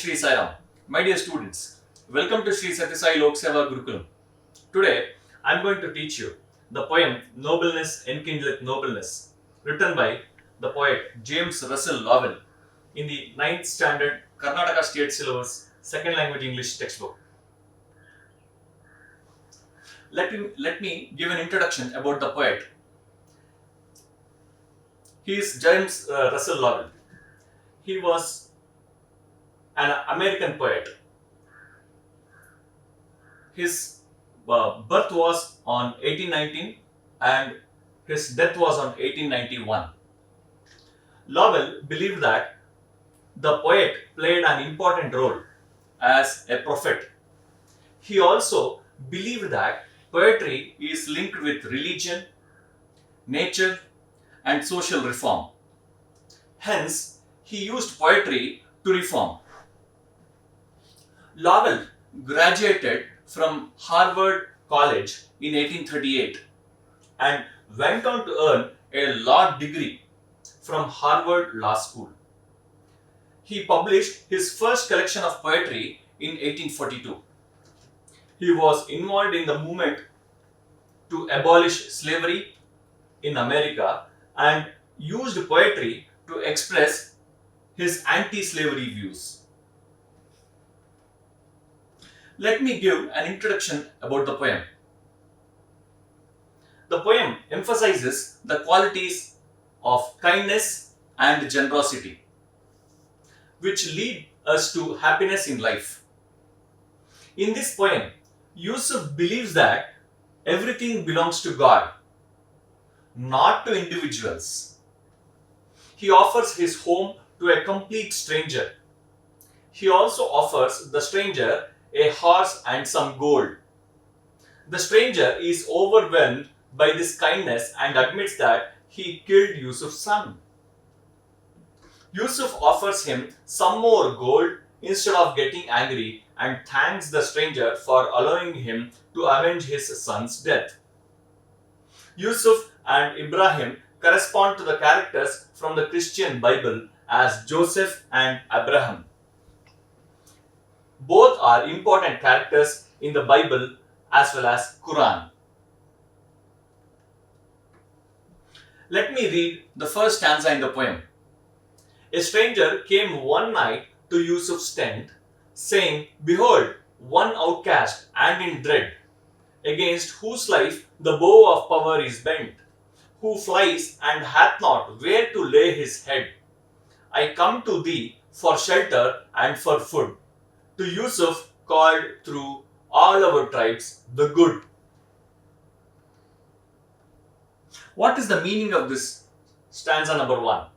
Shri Sai Ram. My dear students, welcome to Shri Sathya Sai Lok Seva Gurukulam. Today, I am going to teach you the poem Nobleness Enkindleth Nobleness, written by the poet James Russell Lowell in the 9th standard Karnataka State Syllabus, second language English textbook. Let me give an introduction about the poet. He is James Russell Lowell. He was an American poet. His birth was on 1819 and his death was on 1891. Lowell believed that the poet played an important role as a prophet. He also believed that poetry is linked with religion, nature, and social reform. Hence, he used poetry to reform. Lowell graduated from Harvard College in 1838 and went on to earn a law degree from Harvard Law School. He published his first collection of poetry in 1842. He was involved in the movement to abolish slavery in America and used poetry to express his anti-slavery views. Let me give an introduction about the poem. The poem emphasizes the qualities of kindness and generosity, which lead us to happiness in life. In this poem, Yusuf believes that everything belongs to God, not to individuals. He offers his home to a complete stranger. He also offers the stranger a horse and some gold. The stranger is overwhelmed by this kindness and admits that he killed Yusuf's son. Yusuf offers him some more gold instead of getting angry and thanks the stranger for allowing him to avenge his son's death. Yusuf and Ibrahim correspond to the characters from the Christian Bible as Joseph and Abraham. Both are important characters in the Bible as well as Quran. Let me read the first stanza in the poem. A stranger came one night to Yusuf's tent, saying, "Behold, one outcast and in dread, against whose life the bow of power is bent, who flies and hath not where to lay his head. I come to thee for shelter and for food. To Yusuf called through all our tribes, the good." What is the meaning of this stanza number 1?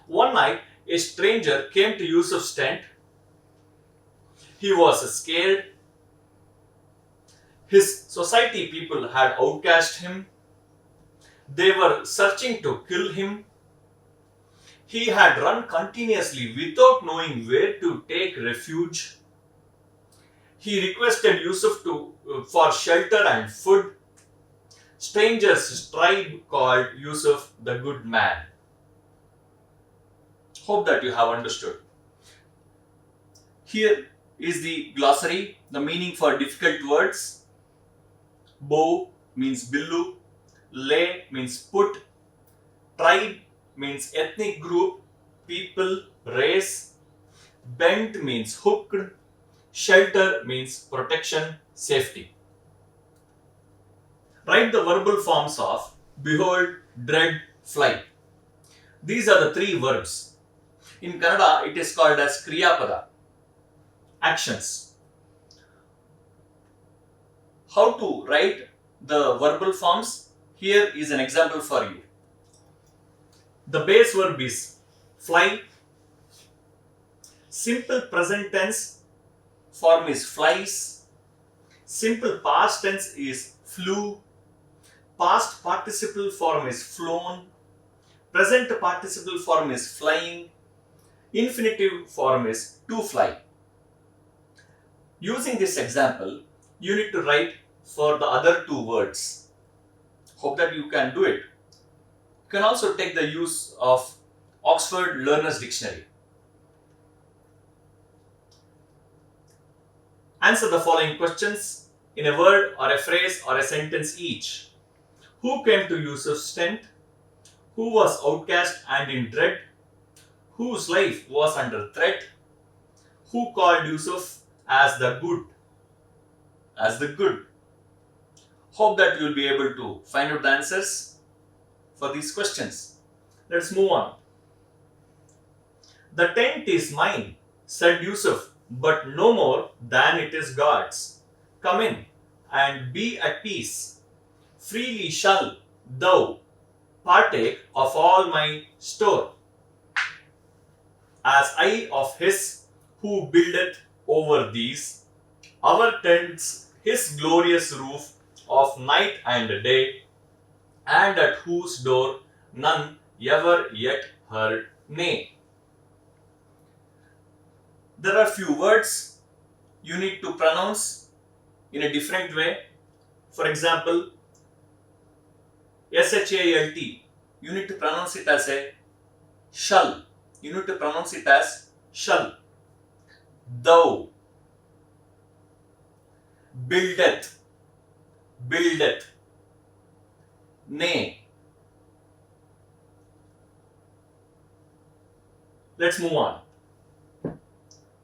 One night, a stranger came to Yusuf's tent. He was scared. His society people had outcast him. They were searching to kill him. He had run continuously without knowing where to take refuge. He requested Yusuf for shelter and food. Strangers' tribe called Yusuf the good man. Hope that you have understood. Here is the glossary, the meaning for difficult words. Bow means billu, lay means put, tribe means ethnic group, people, race, bent means hooked, shelter means protection, safety. Write the verbal forms of behold, dread, fly. These are the 3 verbs. In Kannada, it is called as Kriyapada, actions. How to write the verbal forms? Here is an example for you. The base verb is fly. Simple present tense form is flies. Simple past tense is flew. Past participle form is flown. Present participle form is flying. Infinitive form is to fly. Using this example, you need to write for the other 2 words. Hope that you can do it. You can also take the use of Oxford Learner's Dictionary. Answer the following questions in a word or a phrase or a sentence each. Who came to Yusuf's tent? Who was outcast and in dread? Whose life was under threat? Who called Yusuf as the good? As the good. Hope that you will be able to find out the answers for these questions. Let's move on. The tent is mine, said Yusuf, but no more than it is God's. Come in and be at peace. Freely shall thou partake of all my store, as I of his who buildeth over these, our tents his glorious roof of night and day, and at whose door none ever yet heard nay. There are few words you need to pronounce in a different way. For example, SHALT, you need to pronounce it as a shall. You need to pronounce it as shall. Thou. Buildeth. Buildeth. Nay. Let's move on.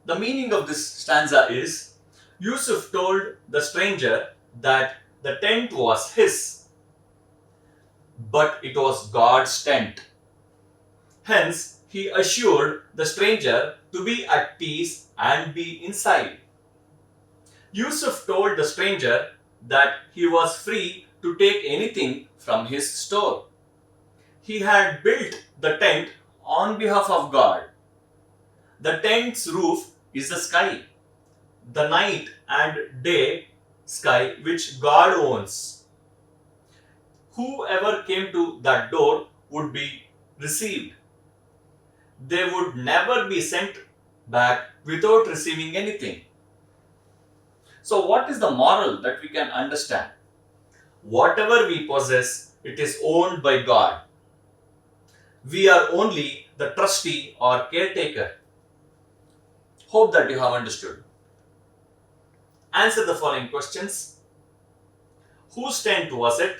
The meaning of this stanza is, Yusuf told the stranger that the tent was his, but it was God's tent. Hence, he assured the stranger to be at peace and be inside. Yusuf told the stranger that he was free to take anything from his store. He had built the tent on behalf of God. The tent's roof is the sky, the night and day sky which God owns. Whoever came to that door would be received. They would never be sent back without receiving anything. So, what is the moral that we can understand? Whatever we possess, it is owned by God. We are only the trustee or caretaker. Hope that you have understood. Answer the following questions. Whose tent was it?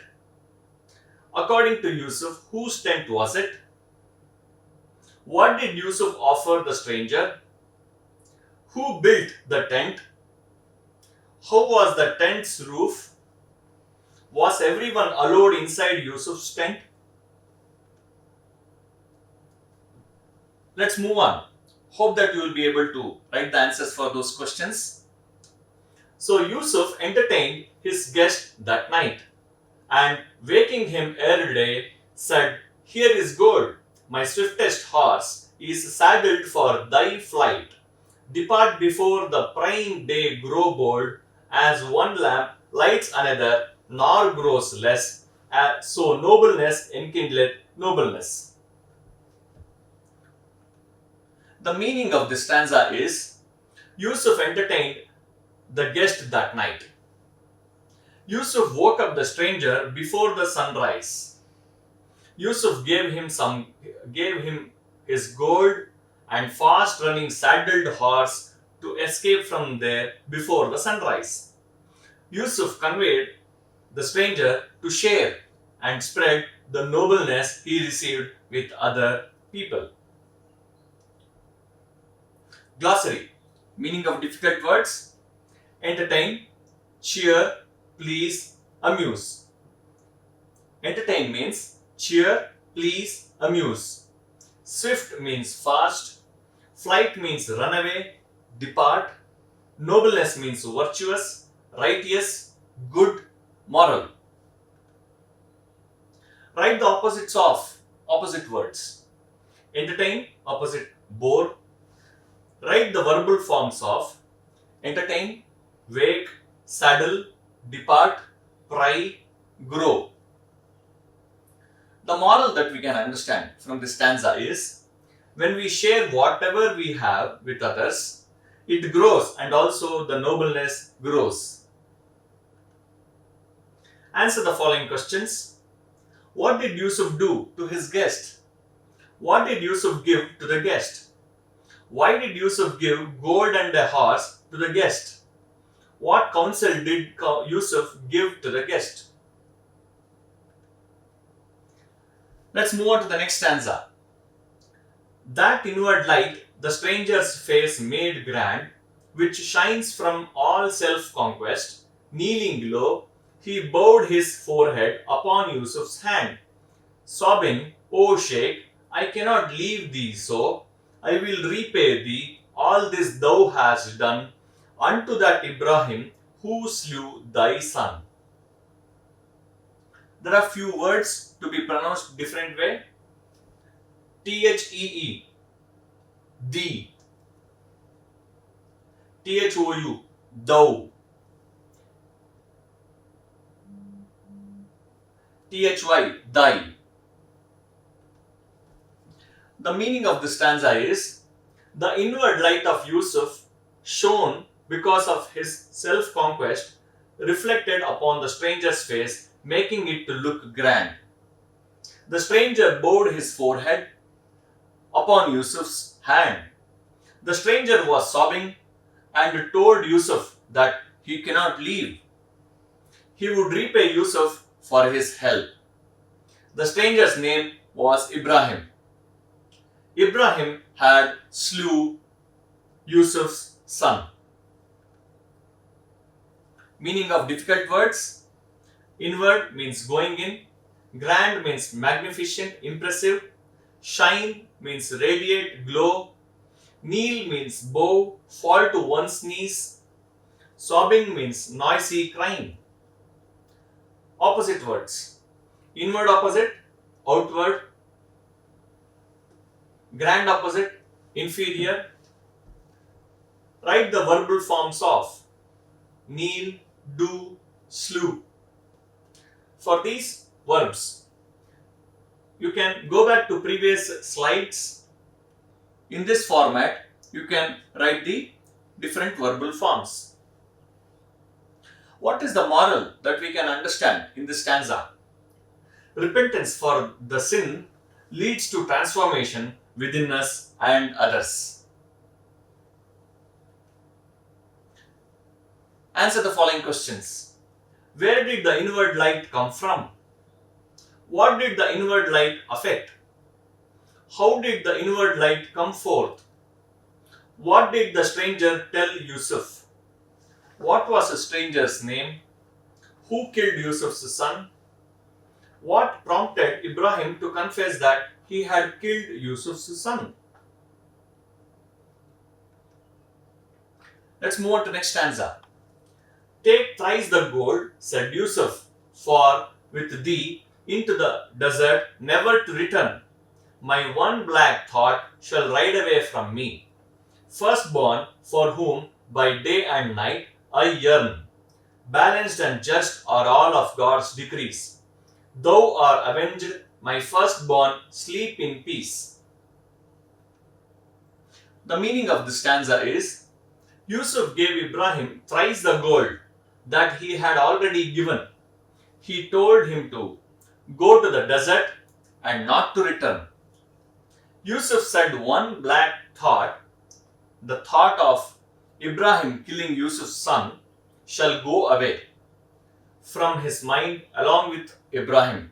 According to Yusuf, whose tent was it? What did Yusuf offer the stranger? Who built the tent? How was the tent's roof? Was everyone allowed inside Yusuf's tent? Let's move on. Hope that you will be able to write the answers for those questions. So Yusuf entertained his guest that night, and waking him ere day, said, Here is gold, my swiftest horse is saddled for thy flight. Depart before the prying day grow bold, as one lamp lights another, nor grows less, so nobleness enkindleth nobleness. The meaning of this stanza is, Yusuf entertained the guest that night. Yusuf woke up the stranger before the sunrise. Yusuf gave him his gold and fast running saddled horse to escape from there before the sunrise. Yusuf conveyed the stranger to share and spread the nobleness he received with other people. Glossary. Meaning of difficult words: entertain, cheer, please, amuse. Entertain means cheer, please, amuse. Swift means fast. Flight means run away, depart. Nobleness means virtuous, righteous, good, moral. Write the opposites of opposite words. Entertain, opposite bore. Write the verbal forms of entertain, wake, saddle, depart, pry, grow. The moral that we can understand from this stanza is, when we share whatever we have with others, it grows and also the nobleness grows. Answer the following questions. What did Yusuf do to his guest? What did Yusuf give to the guest? Why did Yusuf give gold and a horse to the guest? What counsel did Yusuf give to the guest? Let's move on to the next stanza. That inward light the stranger's face made grand, which shines from all self-conquest, kneeling low, he bowed his forehead upon Yusuf's hand, sobbing, O Sheikh, I cannot leave thee so, I will repay thee all this thou hast done unto that Ibrahim who slew thy son. There are few words to be pronounced different way. Thee, thee. Thou, thou. Thy, thy. The meaning of this stanza is the inward light of Yusuf shone because of his self-conquest reflected upon the stranger's face, making it to look grand. The stranger bowed his forehead upon Yusuf's hand. The stranger was sobbing and told Yusuf that he cannot leave. He would repay Yusuf for his help. The stranger's name was Ibrahim. Ibrahim had slew Yusuf's son. Meaning of difficult words. Inward means going in. Grand means magnificent, impressive. Shine means radiate, glow. Kneel means bow, fall to one's knees. Sobbing means noisy crying. Opposite words. Inward opposite, outward. Grand opposite, inferior. Write the verbal forms of kneel, do, slew. For these verbs, you can go back to previous slides. In this format, you can write the different verbal forms. What is the moral that we can understand in this stanza? Repentance for the sin leads to transformation within us and others. Answer the following questions. Where did the inward light come from? What did the inward light affect? How did the inward light come forth? What did the stranger tell Yusuf? What was the stranger's name? Who killed Yusuf's son? What prompted Ibrahim to confess that he had killed Yusuf's son? Let's move on to next stanza. Take thrice the gold, said Yusuf, for with thee into the desert never to return. My one black thought shall ride away from me. Firstborn for whom by day and night I yearn. Balanced and just are all of God's decrees. Thou art avenged, my firstborn, sleep in peace. The meaning of this stanza is, Yusuf gave Ibrahim thrice the gold that he had already given. He told him to go to the desert and not to return. Yusuf said one black thought, the thought of Ibrahim killing Yusuf's son, shall go away from his mind along with Ibrahim.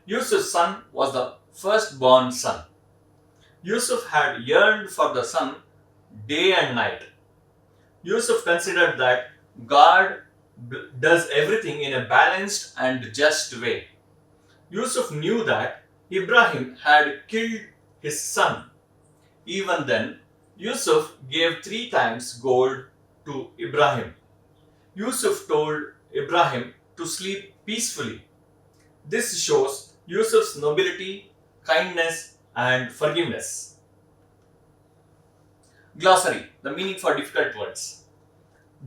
Yusuf's son was the firstborn son. Yusuf had yearned for the son day and night. Yusuf considered that God does everything in a balanced and just way. Yusuf knew that Ibrahim had killed his son. Even then, Yusuf gave 3 times gold to Ibrahim. Yusuf told Ibrahim to sleep peacefully. This shows Yusuf's nobility, kindness, and forgiveness. Glossary, the meaning for difficult words.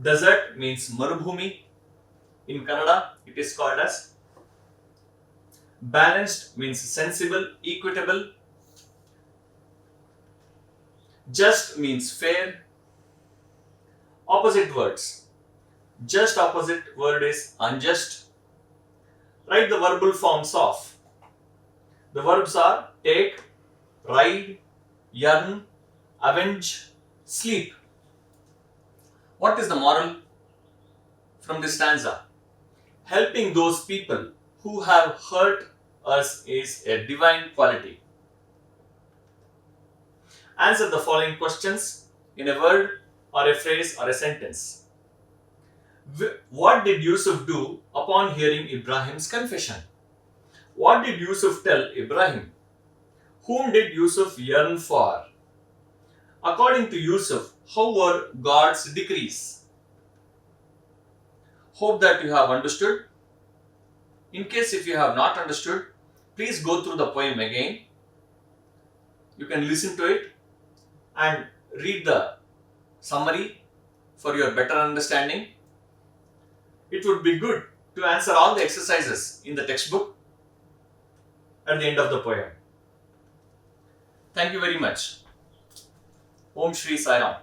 Desert means Marubhumi. In Kannada, it is called as. Balanced means sensible, equitable. Just means fair. Opposite words. Just opposite word is unjust. Write the verbal forms of. The verbs are take, ride, yearn, avenge, sleep. What is the moral from this stanza. Helping those people who have hurt us is a divine quality. Answer the following questions in a word or a phrase or a sentence. What did Yusuf do upon hearing Ibrahim's confession? What did Yusuf tell Ibrahim? Whom did Yusuf yearn for? According to Yusuf, how were God's decrees? Hope that you have understood. In case if you have not understood, please go through the poem again. You can listen to it and read the summary for your better understanding. It would be good to answer all the exercises in the textbook at the end of the poem. Thank you very much. Om Shri Sai Ram.